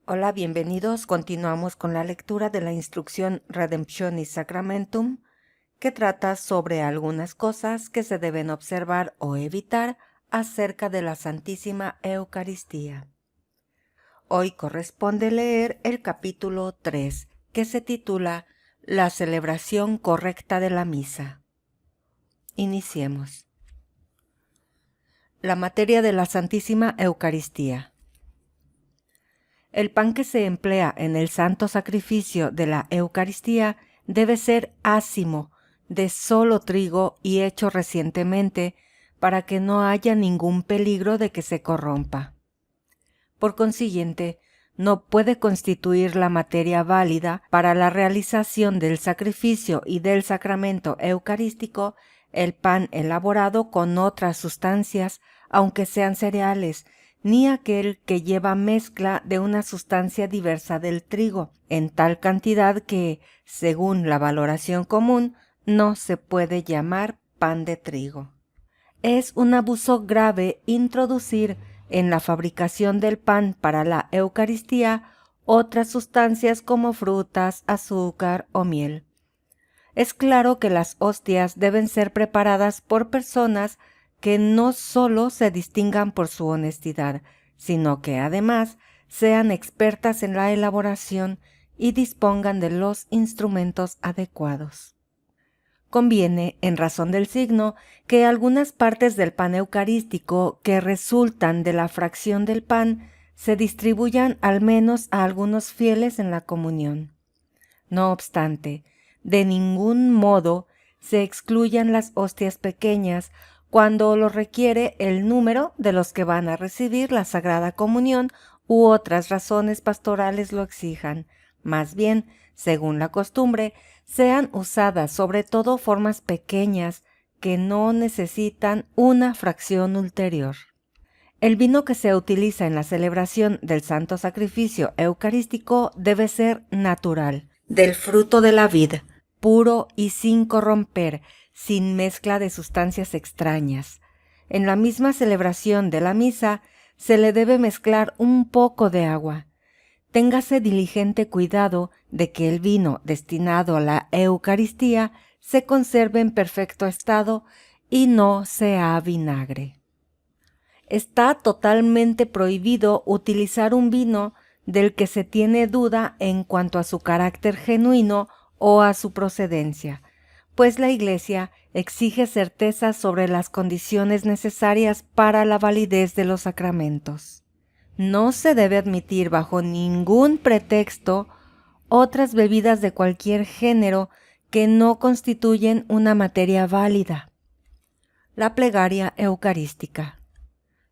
Hola, bienvenidos. Continuamos con la lectura de la instrucción Redemptionis Sacramentum, que trata sobre algunas cosas que se deben observar o evitar acerca de la Santísima Eucaristía. Hoy corresponde leer el capítulo 3, que se titula La celebración correcta de la misa. Iniciemos. La materia de la Santísima Eucaristía. El pan que se emplea en el santo sacrificio de la Eucaristía debe ser ácimo, de solo trigo y hecho recientemente, para que no haya ningún peligro de que se corrompa. Por consiguiente, no puede constituir la materia válida para la realización del sacrificio y del sacramento eucarístico el pan elaborado con otras sustancias, aunque sean cereales, ni aquel que lleva mezcla de una sustancia diversa del trigo, en tal cantidad que, según la valoración común, no se puede llamar pan de trigo. Es un abuso grave introducir en la fabricación del pan para la Eucaristía otras sustancias como frutas, azúcar o miel. Es claro que las hostias deben ser preparadas por personas que no solo se distingan por su honestidad, sino que además sean expertas en la elaboración y dispongan de los instrumentos adecuados. Conviene, en razón del signo, que algunas partes del pan eucarístico que resultan de la fracción del pan se distribuyan al menos a algunos fieles en la comunión. No obstante, de ningún modo se excluyan las hostias pequeñas cuando lo requiere el número de los que van a recibir la Sagrada Comunión u otras razones pastorales lo exijan. Más bien, según la costumbre, sean usadas sobre todo formas pequeñas que no necesitan una fracción ulterior. El vino que se utiliza en la celebración del Santo Sacrificio Eucarístico debe ser natural, del fruto de la vid, puro y sin corromper, sin mezcla de sustancias extrañas. En la misma celebración de la misa se le debe mezclar un poco de agua. Téngase diligente cuidado de que el vino destinado a la Eucaristía se conserve en perfecto estado y no sea vinagre. Está totalmente prohibido utilizar un vino del que se tiene duda en cuanto a su carácter genuino o a su procedencia, pues la Iglesia exige certeza sobre las condiciones necesarias para la validez de los sacramentos. No se debe admitir bajo ningún pretexto otras bebidas de cualquier género que no constituyen una materia válida. La plegaria eucarística.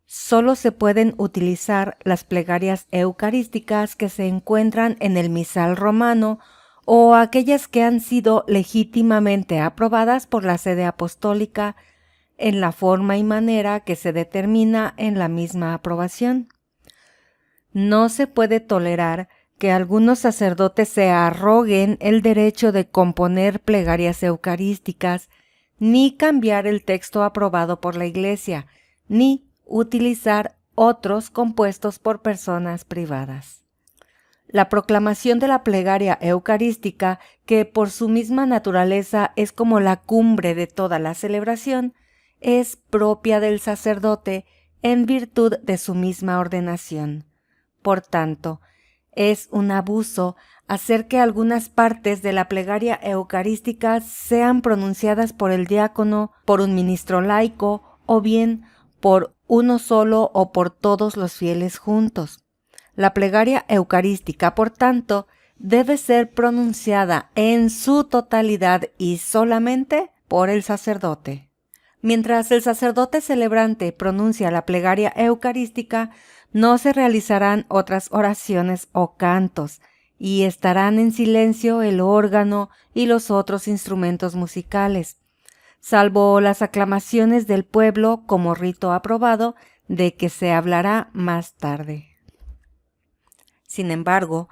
Solo se pueden utilizar las plegarias eucarísticas que se encuentran en el misal romano o aquellas que han sido legítimamente aprobadas por la sede apostólica en la forma y manera que se determina en la misma aprobación. No se puede tolerar que algunos sacerdotes se arroguen el derecho de componer plegarias eucarísticas, ni cambiar el texto aprobado por la Iglesia, ni utilizar otros compuestos por personas privadas. La proclamación de la plegaria eucarística, que por su misma naturaleza es como la cumbre de toda la celebración, es propia del sacerdote en virtud de su misma ordenación. Por tanto, es un abuso hacer que algunas partes de la plegaria eucarística sean pronunciadas por el diácono, por un ministro laico o bien por uno solo o por todos los fieles juntos. La plegaria eucarística, por tanto, debe ser pronunciada en su totalidad y solamente por el sacerdote. Mientras el sacerdote celebrante pronuncia la plegaria eucarística, no se realizarán otras oraciones o cantos, y estarán en silencio el órgano y los otros instrumentos musicales, salvo las aclamaciones del pueblo como rito aprobado, de que se hablará más tarde. Sin embargo,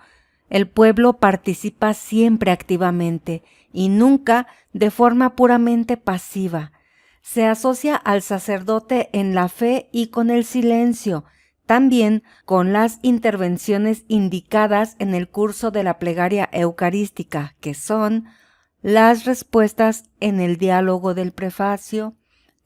el pueblo participa siempre activamente y nunca de forma puramente pasiva. Se asocia al sacerdote en la fe y con el silencio, también con las intervenciones indicadas en el curso de la plegaria eucarística, que son las respuestas en el diálogo del prefacio,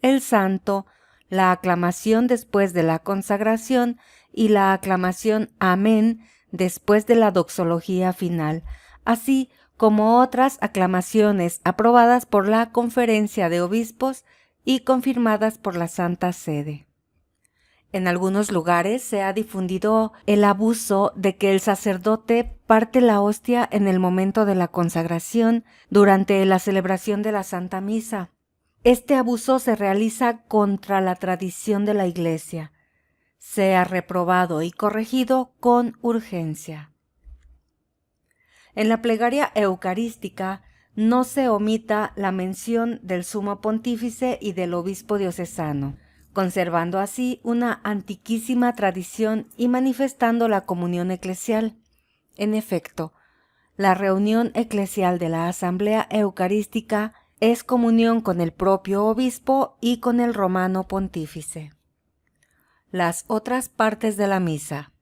el santo, la aclamación después de la consagración y la aclamación Amén después de la doxología final, así como otras aclamaciones aprobadas por la Conferencia de Obispos y confirmadas por la Santa Sede. En algunos lugares se ha difundido el abuso de que el sacerdote parte la hostia en el momento de la consagración durante la celebración de la Santa Misa. Este abuso se realiza contra la tradición de la Iglesia. Sea reprobado y corregido con urgencia. En la plegaria eucarística no se omita la mención del sumo pontífice y del obispo diocesano, conservando así una antiquísima tradición y manifestando la comunión eclesial. En efecto, la reunión eclesial de la Asamblea Eucarística es comunión con el propio obispo y con el romano pontífice. Las otras partes de la misa.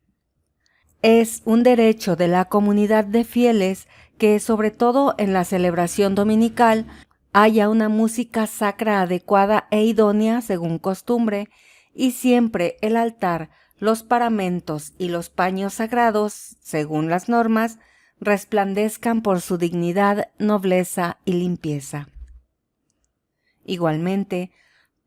Es un derecho de la comunidad de fieles que, sobre todo en la celebración dominical, haya una música sacra adecuada e idónea según costumbre, y siempre el altar, los paramentos y los paños sagrados, según las normas, resplandezcan por su dignidad, nobleza y limpieza. Igualmente,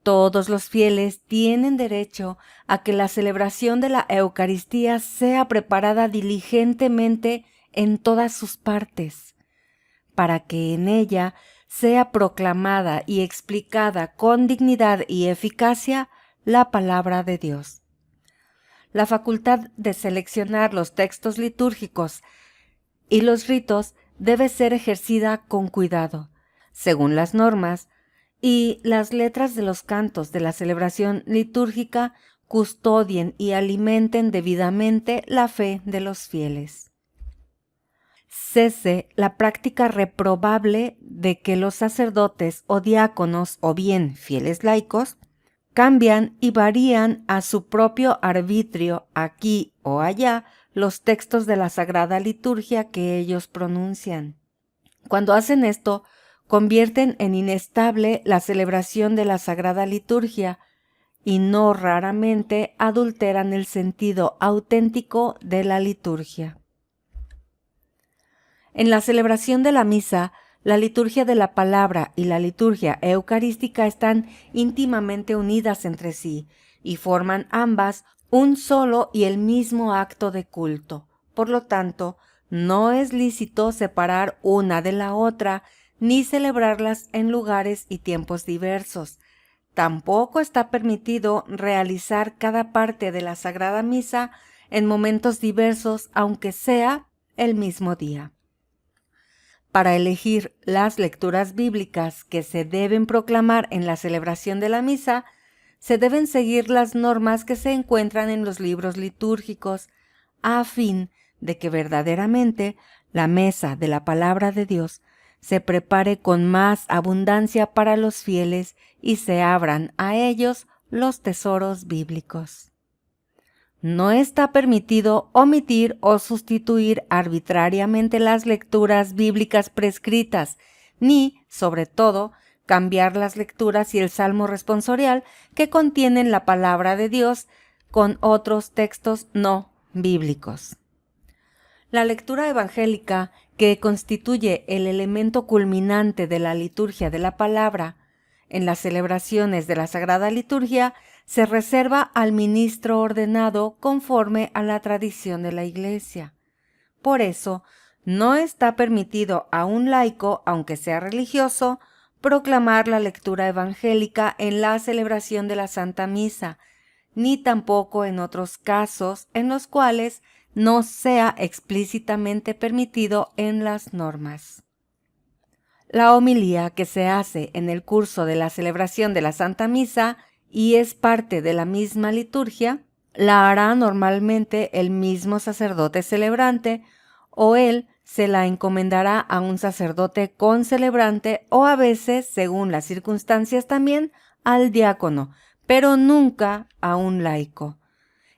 todos los fieles tienen derecho a que la celebración de la Eucaristía sea preparada diligentemente en todas sus partes, para que en ella sea proclamada y explicada con dignidad y eficacia la palabra de Dios. La facultad de seleccionar los textos litúrgicos y los ritos debe ser ejercida con cuidado, según las normas, y las letras de los cantos de la celebración litúrgica custodien y alimenten debidamente la fe de los fieles. Cese la práctica reprobable de que los sacerdotes o diáconos o bien fieles laicos cambian y varían a su propio arbitrio aquí o allá los textos de la Sagrada Liturgia que ellos pronuncian. Cuando hacen esto, convierten en inestable la celebración de la Sagrada Liturgia y no raramente adulteran el sentido auténtico de la liturgia. En la celebración de la misa, la liturgia de la palabra y la liturgia eucarística están íntimamente unidas entre sí y forman ambas un solo y el mismo acto de culto. Por lo tanto, no es lícito separar una de la otra ni celebrarlas en lugares y tiempos diversos. Tampoco está permitido realizar cada parte de la Sagrada Misa en momentos diversos, aunque sea el mismo día. Para elegir las lecturas bíblicas que se deben proclamar en la celebración de la misa, se deben seguir las normas que se encuentran en los libros litúrgicos, a fin de que verdaderamente la mesa de la palabra de Dios se prepare con más abundancia para los fieles y se abran a ellos los tesoros bíblicos. No está permitido omitir o sustituir arbitrariamente las lecturas bíblicas prescritas, ni, sobre todo, cambiar las lecturas y el salmo responsorial que contienen la palabra de Dios con otros textos no bíblicos. La lectura evangélica, que constituye el elemento culminante de la liturgia de la palabra, en las celebraciones de la Sagrada Liturgia, se reserva al ministro ordenado conforme a la tradición de la Iglesia. Por eso, no está permitido a un laico, aunque sea religioso, proclamar la lectura evangélica en la celebración de la Santa Misa, ni tampoco en otros casos en los cuales no sea explícitamente permitido en las normas. La homilía que se hace en el curso de la celebración de la Santa Misa y es parte de la misma liturgia, la hará normalmente el mismo sacerdote celebrante o él se la encomendará a un sacerdote concelebrante o a veces, según las circunstancias también, al diácono, pero nunca a un laico.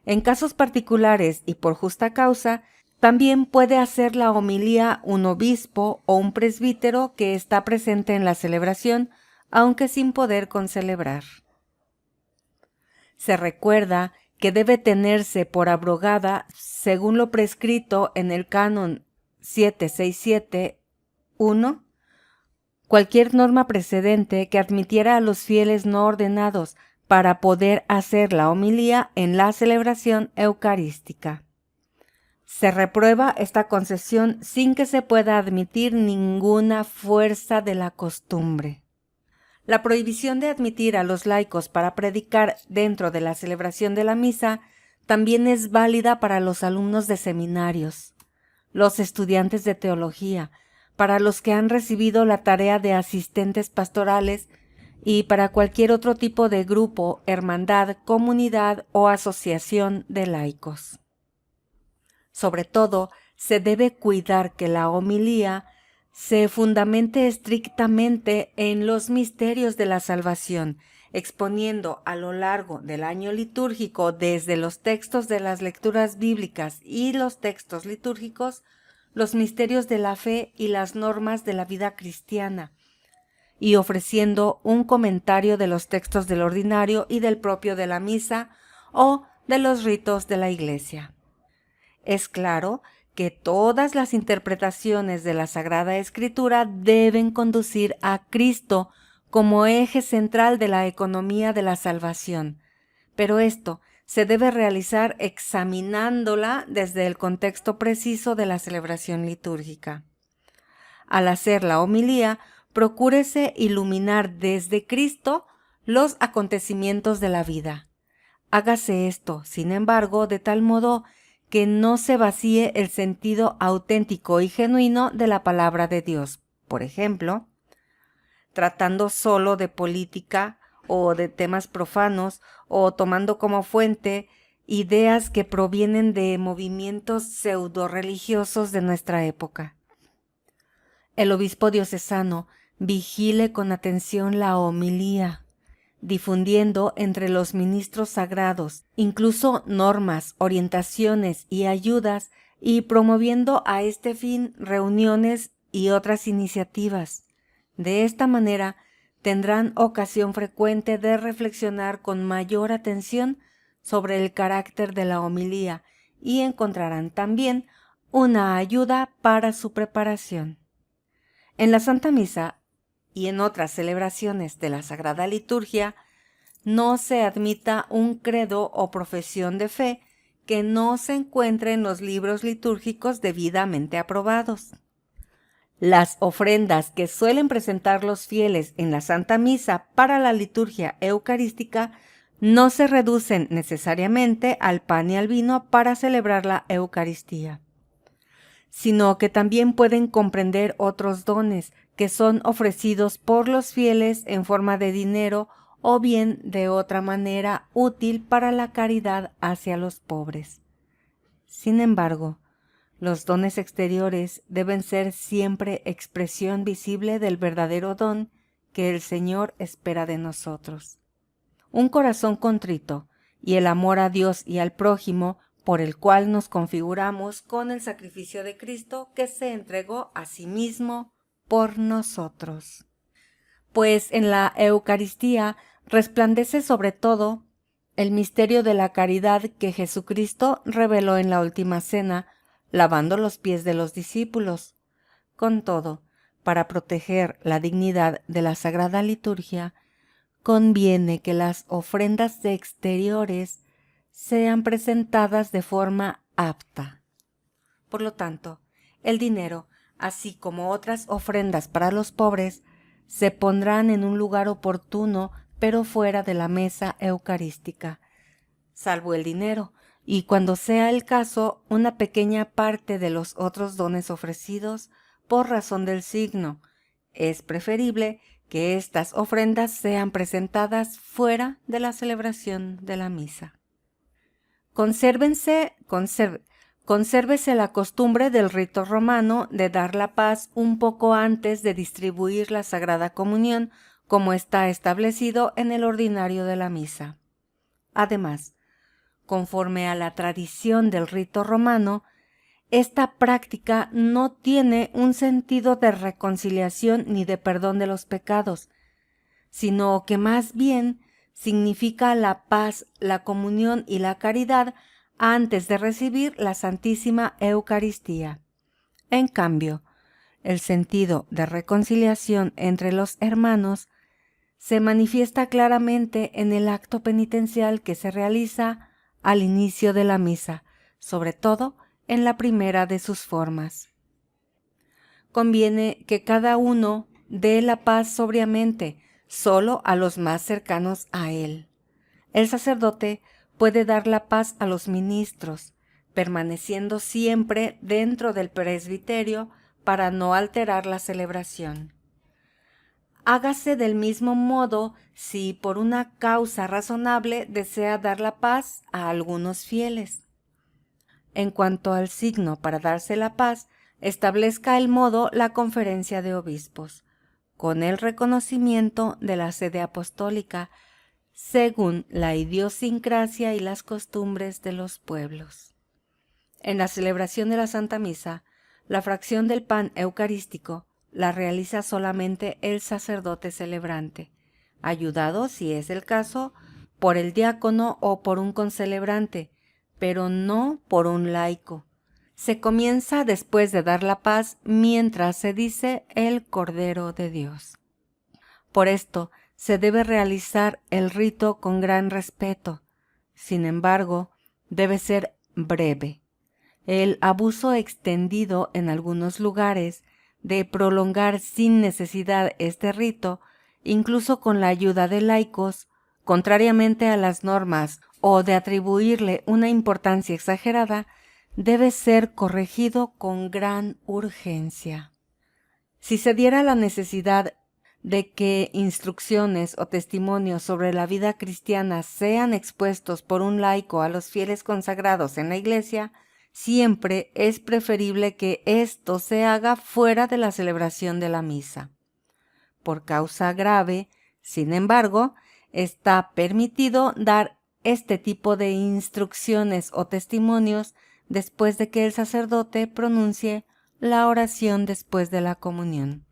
En casos particulares y por justa causa, también puede hacer la homilía un obispo o un presbítero que está presente en la celebración, aunque sin poder concelebrar. Se recuerda que debe tenerse por abrogada, según lo prescrito en el Canon 767-1, cualquier norma precedente que admitiera a los fieles no ordenados para poder hacer la homilía en la celebración eucarística. Se reprueba esta concesión sin que se pueda admitir ninguna fuerza de la costumbre. La prohibición de admitir a los laicos para predicar dentro de la celebración de la misa también es válida para los alumnos de seminarios, los estudiantes de teología, para los que han recibido la tarea de asistentes pastorales y para cualquier otro tipo de grupo, hermandad, comunidad o asociación de laicos. Sobre todo, se debe cuidar que la homilía se fundamente estrictamente en los misterios de la salvación, exponiendo a lo largo del año litúrgico desde los textos de las lecturas bíblicas y los textos litúrgicos, los misterios de la fe y las normas de la vida cristiana, y ofreciendo un comentario de los textos del ordinario y del propio de la misa o de los ritos de la Iglesia. Es claro que todas las interpretaciones de la Sagrada Escritura deben conducir a Cristo como eje central de la economía de la salvación, pero esto se debe realizar examinándola desde el contexto preciso de la celebración litúrgica. Al hacer la homilía, procúrese iluminar desde Cristo los acontecimientos de la vida. Hágase esto, sin embargo, de tal modo que no se vacíe el sentido auténtico y genuino de la palabra de Dios. Por ejemplo, tratando solo de política o de temas profanos o tomando como fuente ideas que provienen de movimientos pseudo-religiosos de nuestra época. El obispo diocesano vigile con atención la homilía, difundiendo entre los ministros sagrados incluso normas, orientaciones y ayudas, y promoviendo a este fin reuniones y otras iniciativas. De esta manera tendrán ocasión frecuente de reflexionar con mayor atención sobre el carácter de la homilía y encontrarán también una ayuda para su preparación. En la Santa Misa y en otras celebraciones de la Sagrada Liturgia, no se admita un credo o profesión de fe que no se encuentre en los libros litúrgicos debidamente aprobados. Las ofrendas que suelen presentar los fieles en la Santa Misa para la liturgia eucarística no se reducen necesariamente al pan y al vino para celebrar la Eucaristía, sino que también pueden comprender otros dones que son ofrecidos por los fieles en forma de dinero o bien de otra manera útil para la caridad hacia los pobres. Sin embargo, los dones exteriores deben ser siempre expresión visible del verdadero don que el Señor espera de nosotros. Un corazón contrito y el amor a Dios y al prójimo, por el cual nos configuramos con el sacrificio de Cristo que se entregó a sí mismo por nosotros. Pues en la Eucaristía resplandece sobre todo el misterio de la caridad que Jesucristo reveló en la última cena, lavando los pies de los discípulos. Con todo, para proteger la dignidad de la Sagrada Liturgia, conviene que las ofrendas exteriores sean presentadas de forma apta. Por lo tanto, el dinero, así como otras ofrendas para los pobres, se pondrán en un lugar oportuno, pero fuera de la mesa eucarística, salvo el dinero, y cuando sea el caso, una pequeña parte de los otros dones ofrecidos por razón del signo. Es preferible que estas ofrendas sean presentadas fuera de la celebración de la misa. Consérvese la costumbre del rito romano de dar la paz un poco antes de distribuir la Sagrada Comunión, como está establecido en el ordinario de la misa. Además, Conforme a la tradición del rito romano, esta práctica no tiene un sentido de reconciliación ni de perdón de los pecados, sino que más bien significa la paz, la comunión y la caridad antes de recibir la Santísima Eucaristía. En cambio, el sentido de reconciliación entre los hermanos se manifiesta claramente en el acto penitencial que se realiza al inicio de la misa, sobre todo en la primera de sus formas. Conviene que cada uno dé la paz sobriamente, solo a los más cercanos a él. El sacerdote puede dar la paz a los ministros, permaneciendo siempre dentro del presbiterio para no alterar la celebración. Hágase del mismo modo si por una causa razonable desea dar la paz a algunos fieles. En cuanto al signo para darse la paz, establezca el modo la conferencia de obispos, con el reconocimiento de la sede apostólica, según la idiosincrasia y las costumbres de los pueblos. En la celebración de la Santa Misa, la fracción del pan eucarístico la realiza solamente el sacerdote celebrante, ayudado, si es el caso, por el diácono o por un concelebrante, pero no por un laico. Se comienza después de dar la paz mientras se dice el Cordero de Dios. Por esto, se debe realizar el rito con gran respeto. Sin embargo, debe ser breve. El abuso extendido en algunos lugares de prolongar sin necesidad este rito, incluso con la ayuda de laicos, contrariamente a las normas, o de atribuirle una importancia exagerada, debe ser corregido con gran urgencia. Si se diera la necesidad de que instrucciones o testimonios sobre la vida cristiana sean expuestos por un laico a los fieles consagrados en la Iglesia, siempre es preferible que esto se haga fuera de la celebración de la misa. Por causa grave, sin embargo, está permitido dar este tipo de instrucciones o testimonios después de que el sacerdote pronuncie la oración después de la comunión.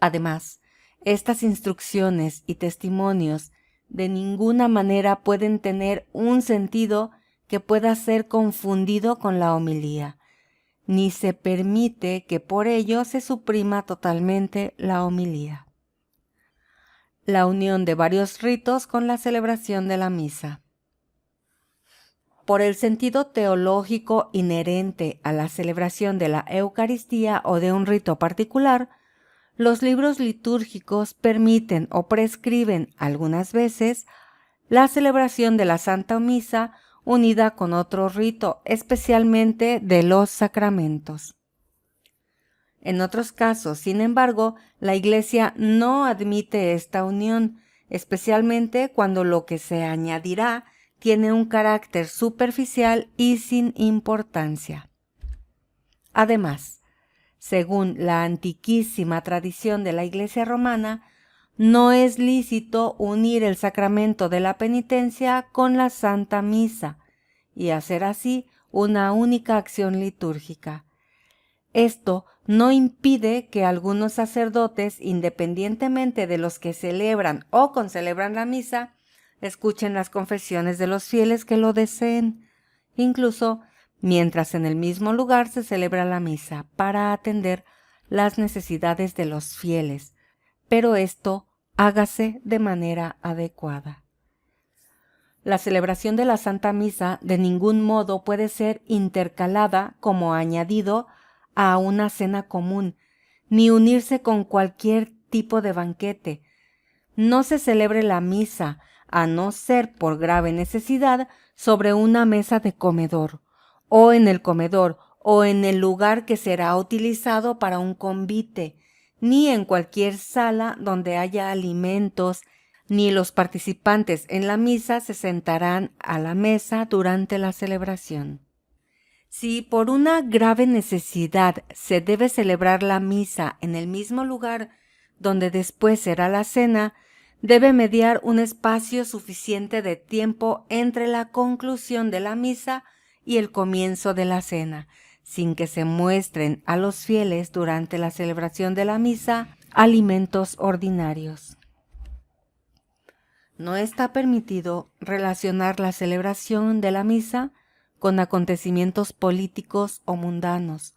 Además, estas instrucciones y testimonios de ninguna manera pueden tener un sentido que pueda ser confundido con la homilía, ni se permite que por ello se suprima totalmente la homilía. La unión de varios ritos con la celebración de la misa. Por el sentido teológico inherente a la celebración de la Eucaristía o de un rito particular, los libros litúrgicos permiten o prescriben algunas veces la celebración de la Santa Misa unida con otro rito, especialmente de los sacramentos. En otros casos, sin embargo, la Iglesia no admite esta unión, especialmente cuando lo que se añadirá tiene un carácter superficial y sin importancia. Además, según la antiquísima tradición de la Iglesia romana, no es lícito unir el sacramento de la penitencia con la Santa Misa y hacer así una única acción litúrgica. Esto no impide que algunos sacerdotes, independientemente de los que celebran o concelebran la misa, escuchen las confesiones de los fieles que lo deseen, incluso mientras en el mismo lugar se celebra la misa, para atender las necesidades de los fieles, pero esto hágase de manera adecuada. La celebración de la Santa Misa de ningún modo puede ser intercalada como añadido a una cena común, ni unirse con cualquier tipo de banquete. No se celebre la misa, a no ser por grave necesidad, sobre una mesa de comedor, o en el comedor, o en el lugar que será utilizado para un convite, ni en cualquier sala donde haya alimentos, ni los participantes en la misa se sentarán a la mesa durante la celebración. Si por una grave necesidad se debe celebrar la misa en el mismo lugar donde después será la cena, debe mediar un espacio suficiente de tiempo entre la conclusión de la misa y el comienzo de la cena, sin que se muestren a los fieles durante la celebración de la misa alimentos ordinarios. No está permitido relacionar la celebración de la misa con acontecimientos políticos o mundanos,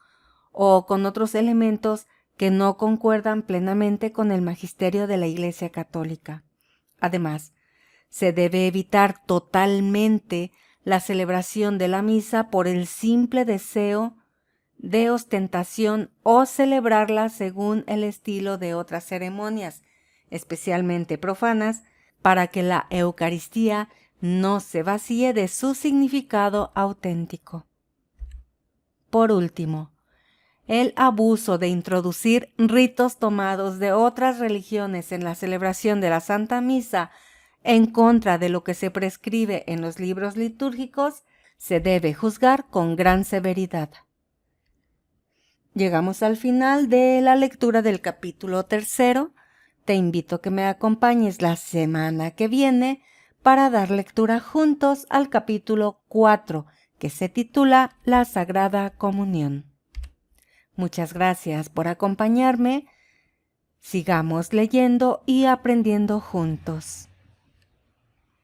o con otros elementos que no concuerdan plenamente con el magisterio de la Iglesia Católica. Además, se debe evitar totalmente la celebración de la misa por el simple deseo de ostentación o celebrarla según el estilo de otras ceremonias, especialmente profanas, para que la Eucaristía no se vacíe de su significado auténtico. Por último, el abuso de introducir ritos tomados de otras religiones en la celebración de la Santa Misa en contra de lo que se prescribe en los libros litúrgicos se debe juzgar con gran severidad. Llegamos al final de la lectura del capítulo 3. Te invito a que me acompañes la semana que viene para dar lectura juntos al capítulo 4, que se titula La Sagrada Comunión. Muchas gracias por acompañarme. Sigamos leyendo y aprendiendo juntos.